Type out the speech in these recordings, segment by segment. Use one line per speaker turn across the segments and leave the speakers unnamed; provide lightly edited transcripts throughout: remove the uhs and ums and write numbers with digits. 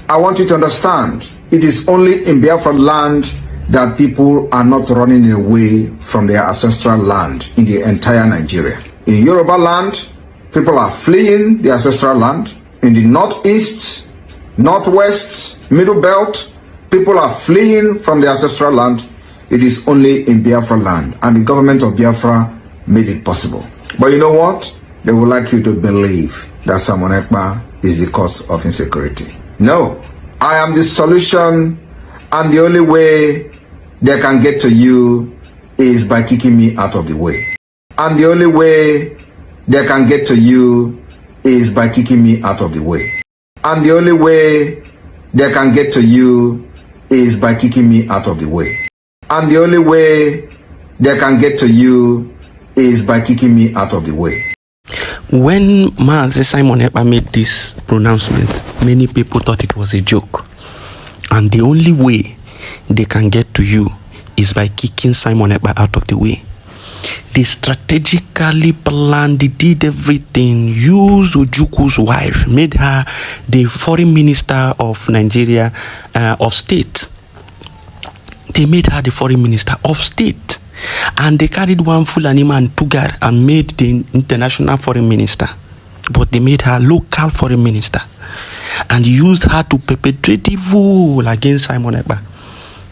I want you to understand, it is only in Biafra land that people are not running away from their ancestral land in the entire Nigeria. In Yoruba land, people are fleeing the ancestral land. In the northeast, northwest, middle belt, people are fleeing from the ancestral land. It is only in Biafra land, and the government of Biafra made it possible. But you know what? They would like you to believe that Simon Ekpa is the cause of insecurity. No, I am the solution, and the only way they can get to you is by kicking me out of the way. And the only way they can get to you is by kicking me out of the way. And the only way they can get to you is by kicking me out of the way. And the only way they can get to you is by kicking me out of the way.
When Mazi Simon Ekpa made this pronouncement, many people thought it was a joke. And the only way they can get to you is by kicking Simon Ekpa out of the way. They strategically planned, they did everything, used Ojukwu's wife, made her the foreign minister of Nigeria, of state. They made her the foreign minister of state. And they carried one Fulani man, Tugar, and made the international foreign minister. But they made her local foreign minister. And used her to perpetrate evil against Simon Ekpa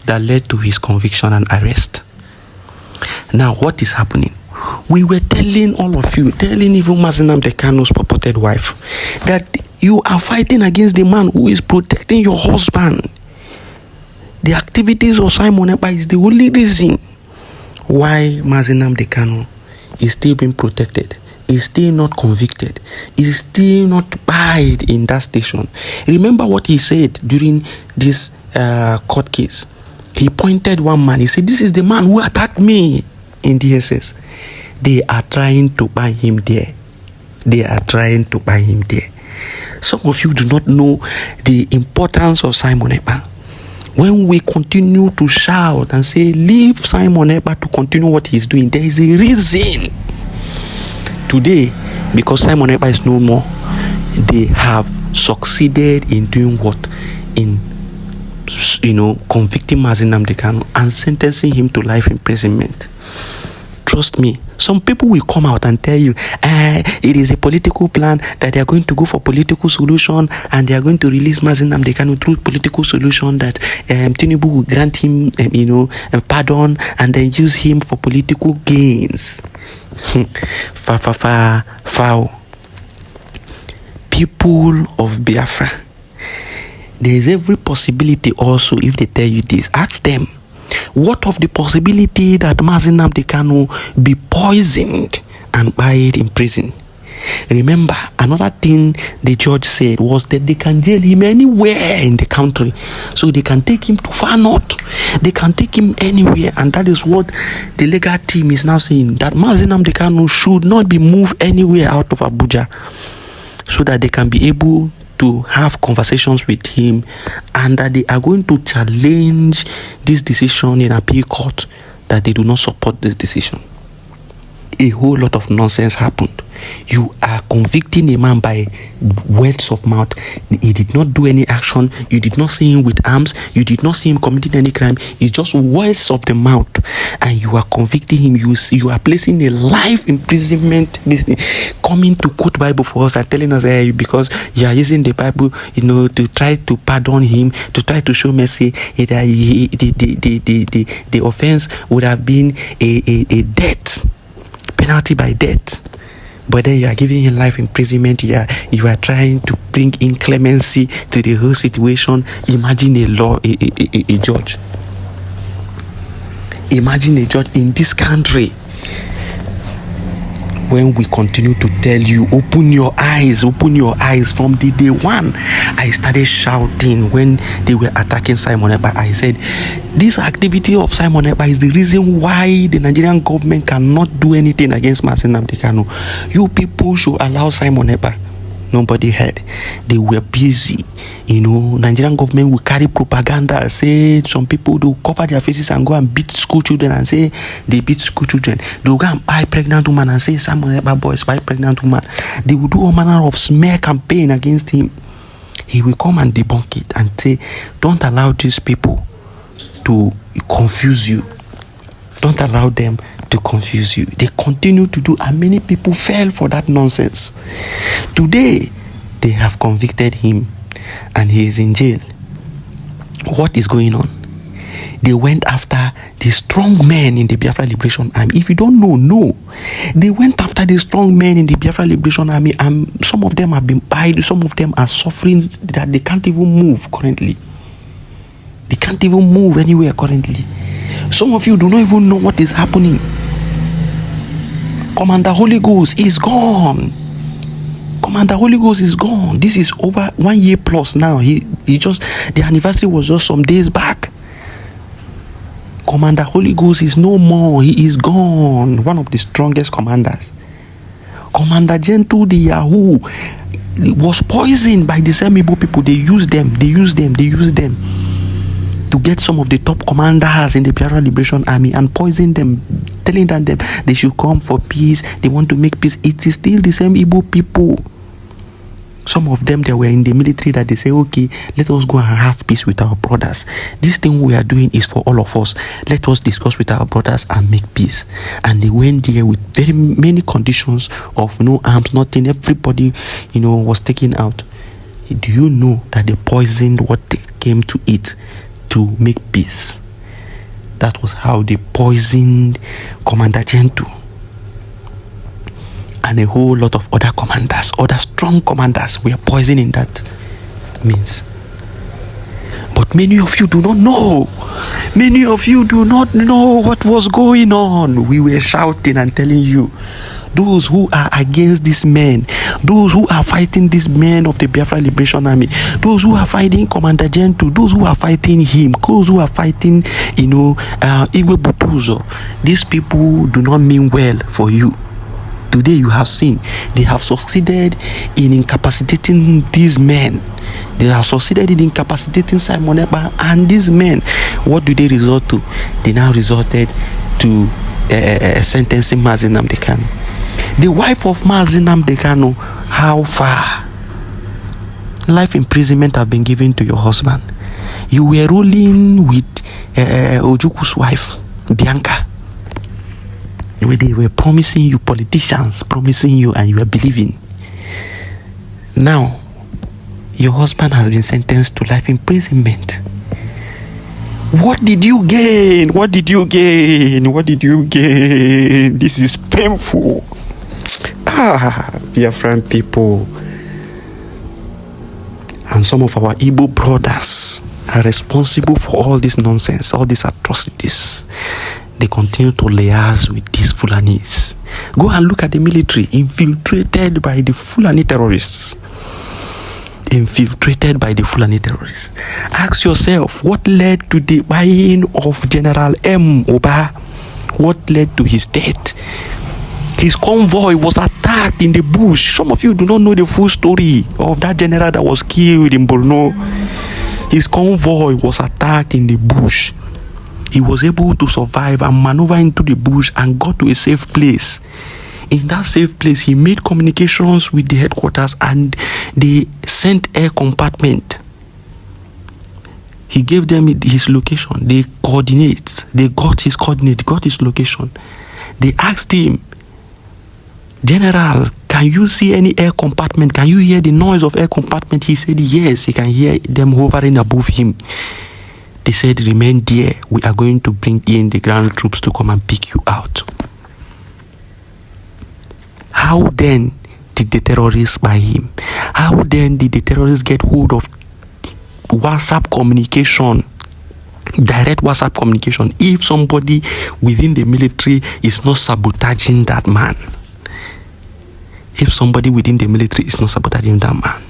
that led to his conviction and arrest. Now, what is happening? We were telling all of you, telling even Mazinam Dekano's purported wife, that you are fighting against the man who is protecting your husband. The activities of Simon Ekpa is the only reason why Mazinam Dekano is still being protected, is still not convicted, is still not buried in that station. Remember what he said during this court case. He pointed one man, he said, this is the man who attacked me in DSS. They are trying to buy him there. They are trying to buy him there. Some of you do not know the importance of Simon Ekpa. When we continue to shout and say, leave Simon Ekpa to continue what he's doing, there is a reason. Today, because Simon Ekpa is no more, they have succeeded in doing what? In, convicting Mazinam Dekano and sentencing him to life imprisonment. Trust me, some people will come out and tell you, it is a political plan, that they are going to go for political solution and they are going to release Mazinam Dekano through political solution, that Tinubu will grant him, a pardon and then use him for political gains. Foul. People of Biafra, there is every possibility also, if they tell you this, ask them, what of the possibility that Mazinam Dekano be poisoned and buried in prison? Remember, another thing the judge said was that they can jail him anywhere in the country. So they can take him to far north. They can take him anywhere. And that is what the legal team is now saying, that Mazinam Dekano should not be moved anywhere out of Abuja, so that they can be able to have conversations with him, and that they are going to challenge this decision in appeal court, that they do not support this decision. A whole lot of nonsense happened. You are convicting a man by words of mouth. He did not do any action. You did not see him with arms. You did not see him committing any crime. It's just words of the mouth, and you are convicting him. You are placing a life imprisonment, coming to quote Bible for us and telling us, because you are using the Bible, to try to pardon him, to try to show mercy, that the offense would have been a death, penalty by death. But then you are giving him life imprisonment. You are trying to bring in clemency to the whole situation. Imagine a judge. Imagine a judge in this country. When we continue to tell you, open your eyes from the day one, I started shouting when they were attacking Simon Ekpa. I said, this activity of Simon Ekpa is the reason why the Nigerian government cannot do anything against Mazinam Dekano. You people should allow Simon Ekpa. Nobody heard. They were busy. Nigerian government will carry propaganda, say some people do cover their faces and go and beat school children and say they beat school children. They will go and buy pregnant woman and say Simon Ekpa boys buy pregnant woman. They will do all manner of smear campaign against him. he will come and debunk it and say, don't allow these people to confuse you. Don't allow them to confuse you. They continue to do, and many people fell for that nonsense. Today, they have convicted him and he is in jail. What is going on? They went after the strong men in the Biafra Liberation Army. If you don't know, no. They went after the strong men in the Biafra Liberation Army, and some of them have been pied, some of them are suffering that they can't even move currently. They can't even move anywhere currently. Some of you do not even know what is happening. Commander Holy Ghost is gone. Commander Holy Ghost is gone. This is over 1 year plus now. He just, the anniversary was just some days back. Commander Holy Ghost is no more. He is gone. One of the strongest commanders. Commander Gentle, the Yahoo, was poisoned by the same Igbo people. They used them to get some of the top commanders in the Biafra Liberation Army and poison them, telling them they should come for peace. They want to make peace. It is still the same Igbo people. Some of them, they were in the military that they say, okay, let us go and have peace with our brothers. This thing we are doing is for all of us. Let us discuss with our brothers and make peace. And they went there with very many conditions of no arms, nothing. Everybody, was taken out. Do you know that they poisoned what they came to eat to make peace? That was how they poisoned Commander Gentle and a whole lot of other commanders, other strong commanders were poisoned in that means. But many of you do not know. Many of you do not know what was going on. We were shouting and telling you, those who are against these men, those who are fighting these men of the Biafra Liberation Army, those who are fighting Commander Gentle, those who are fighting him, those who are fighting, Igwe Butuzo, these people do not mean well for you. Today you have seen they have succeeded in incapacitating these men. They have succeeded in incapacitating Simon Ekpa, and these men, what do they resort to? They now resorted to sentencing Mazi Nnamdi Kanu. The wife of Mazi Nnamdi Kanu, how far? Life imprisonment have been given to your husband. You were ruling with Ojuku's wife, Bianca. They were promising you, politicians promising you, and you were believing. Now, your husband has been sentenced to life imprisonment. What did you gain? What did you gain? What did you gain? This is painful. Biafran people. And some of our Igbo brothers are responsible for all this nonsense, all these atrocities. They continue to liaise with these Fulanis. Go and look at the military infiltrated by the Fulani terrorists. Infiltrated by the Fulani terrorists. Ask yourself, what led to the buying of General M. Oba? What led to his death? His convoy was attacked in the bush. Some of you do not know the full story of that general that was killed in Borno. His convoy was attacked in the bush. He was able to survive and maneuver into the bush and got to a safe place. In that safe place, he made communications with the headquarters and they sent air compartment. He gave them his location. They coordinates. They got his coordinate, got his location. They asked him, General, can you see any air compartment? Can you hear the noise of air compartment? He said, yes, he can hear them hovering above him. They said, remain there. We are going to bring in the ground troops to come and pick you out. How then did the terrorists buy him? How then did the terrorists get hold of WhatsApp communication? Direct WhatsApp communication. If somebody within the military is not sabotaging that man. If somebody within the military is not sabotaging that man.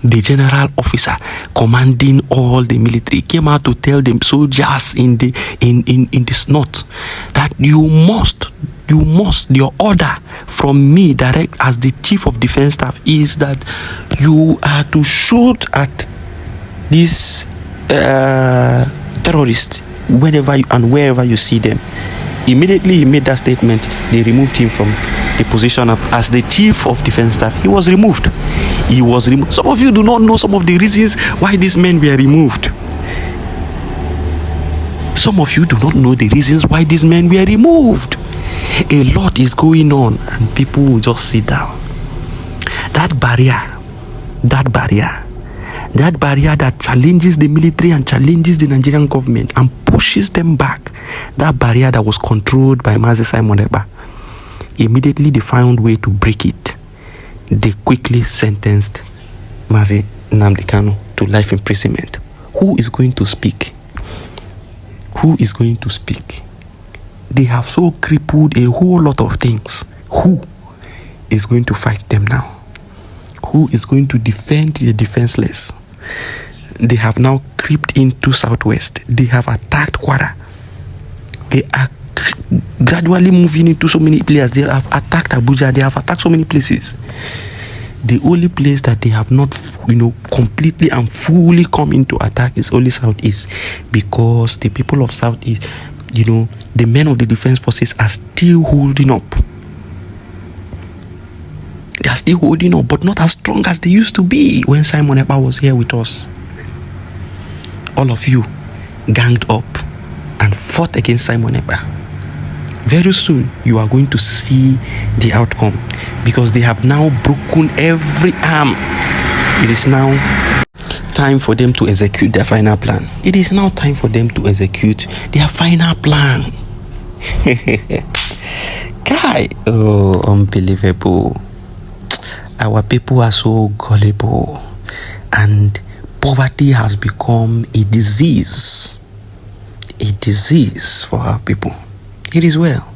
The general officer commanding all the military came out to tell the soldiers in this north that you must, your order from me direct as the chief of defense staff is that you are to shoot at these terrorists whenever and wherever you see them. Immediately he made that statement, they removed him from the position of as the chief of defense staff. He was removed. Some of you do not know some of the reasons why these men were removed. Some of you do not know the reasons why these men were removed. A lot is going on and people will just sit down. That barrier that challenges the military and challenges the Nigerian government and pushes them back, that barrier that was controlled by Mazi Simon Ekpa, immediately they found way to break it. They quickly sentenced Mazi Nnamdi Kanu to life imprisonment. Who is going to speak? Who is going to speak? They have so crippled a whole lot of things. Who is going to fight them now? Who is going to defend the defenseless? They have now crept into Southwest. They have attacked Kwara. They are gradually moving into so many places. They have attacked Abuja. They have attacked so many places. The only place that they have not, completely and fully come into attack is only Southeast, because the people of Southeast, the men of the defense forces are still holding up. They are still holding up, but not as strong as they used to be when Simon Ekpa was here with us. All of you ganged up and fought against Simon Ekpa. Very soon, you are going to see the outcome, because they have now broken every arm. It is now time for them to execute their final plan. It is now time for them to execute their final plan. Guy, oh, unbelievable. Our people are so gullible, and poverty has become a disease for our people. It is well.